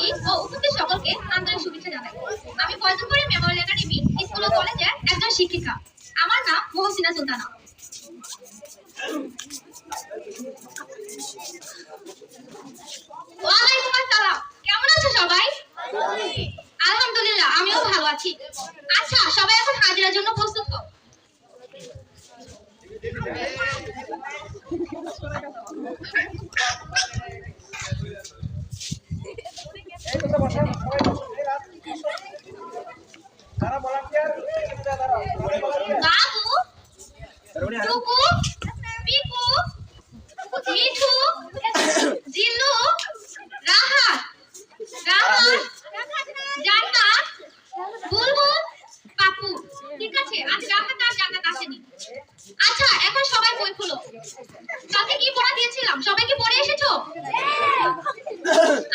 শিক্ষার্থী ও উপস্থিত সকলকে আন্তরিক শুভেচ্ছা জানাই। আমি ফয়জুলপুর মেমোরিয়াল একাডেমি স্কুল ও কলেজের একজন শিক্ষিকা। আমার নাম মহসিনা সুলতানা। ওয়ালাইকুম আসসালাম। কেমন আছো সবাই? আলহামদুলিল্লাহ, আমিও ভালো আছি। আচ্ছা, সবাই এখন হাজিরার জন্য প্রস্তুত তো? বাবু, টুকু, পিকু, মিঠু, জিল্লু, রাহাত, রাহাত, জান্নাত, বুলবুল, পাপু। ঠিক আছে, আজ রাহাত আর জান্নাত আসেনি। আচ্ছা, এখন সবাই বই খুলো। কালকে কি পড়া দিয়েছিলাম সবাই কি পড়ে এসেছো?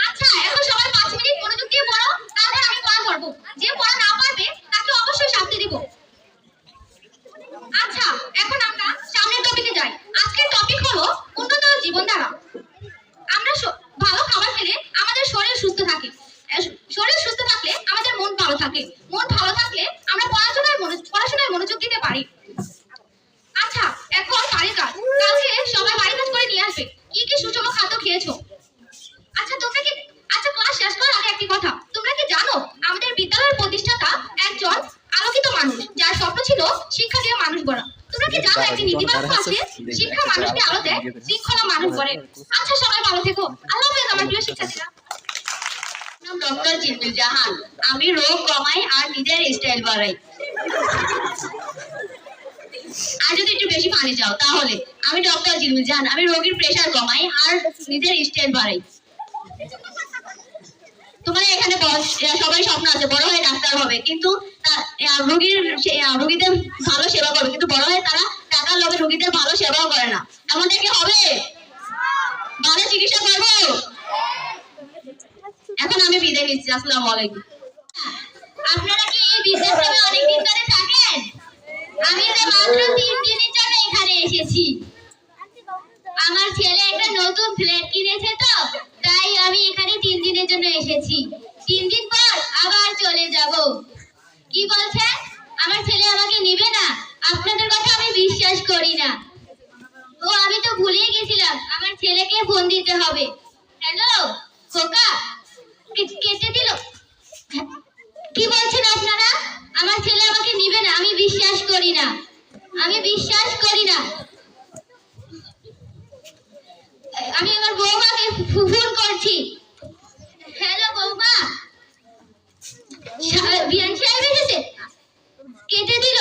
আচ্ছা, এখন সবাই 5 মিনিট মনোযোগ দিয়ে পড়ো, তারপর আমি পড়া ধরবো। যে পড়া না পারবে তাকে অবশ্যই শাস্তি দিব। আচ্ছা, এখন আমরা সামনের টপিকে যাই। আজকের টপিক হলো উন্নত জীবনধারা। আমরা ভালো খাবার খেলে আমাদের শরীর সুস্থ থাকে। শরীর সুস্থ থাকলে আমাদের মন ভালো থাকে। মন ভালো থাকলে আমরা পড়াশোনায় মনোযোগ দিতে পারি। আচ্ছা, এখন বাড়ির কাজ। কালকে সবাই বাড়ির কাজ করে নিয়ে আসবে। কি কি সুষম খাদ্য খেয়েছো? আচ্ছা, ক্লাস শেষ করার আগে একটি কথা। তোমরা কি জানো আমাদের বিদ্যালয়ের প্রতিষ্ঠাতা একজন আলোকিত মানুষ, যার স্বপ্ন ছিল শিক্ষা দিয়ে মানুষ গড়া। তোমরা কি জানো একটি নীতিবাক্য আছে, শিক্ষা মানুষকে আলো দেয়, শৃঙ্খলা মানুষ গড়ে। আচ্ছা, সবাই ভালো থেকো। আল্লাহ হাফেজ আমার প্রিয় শিক্ষার্থীরা। নাম ডক্টর জিন্নুল জাহান। আমি রোগ কমাই আর নিজের স্টাইল বাড়াই। আর যদি একটু বেশি পানি চাও তাহলে আমি ডক্টর জিন্নুল জাহান। আমি রোগীর প্রেসার কমাই আর নিজের স্টাইল বাড়াই। তোমার এখানে সবাই স্বপ্ন আছে বড় হয়ে ডাক্তার হবে, কিন্তু রোগীদের ভালো সেবা করবে, কিন্তু বড় হয়ে তারা টাকার লোভে রোগীদের ভালো সেবাও করে না। এমনটা কি হবে? ভালো চিকিৎসা করবো। এখন আমি বিদায় নিচ্ছি। আসসালামু আলাইকুম। আপনারা কি এই বৃদ্ধাশ্রমে অনেকদিন ধরে থাকেন? আমি যে মাত্র 3 দিনের জন্য এখানে এসেছি। আমার ছেলে একটা নতুন ফ্ল্যাট কিনেছে, তো তাই আমি এখানে 3 দিনের জন্য এসেছি। 3 দিন পর আবার চলে যাব। কি বলছেন? আমার ছেলে আমাকে নেবে না? আপনাদের কথা আমি বিশ্বাস করি না। ও, আমি তো ভুলেই গেছিলাম, আমার ছেলেকে ফোন দিতে হবে। হ্যালো খোকা, কেটে দিল। কি বলছেন আপনারা? আমার ছেলে আমাকে নেবে না? আমি বিশ্বাস করি না, আমি বিশ্বাস করি না। আমি আমার বৌমাকে ফোন করছি। হ্যালো বৌমা, বিয়ান সাহেব এসেছে। কেটে দিল।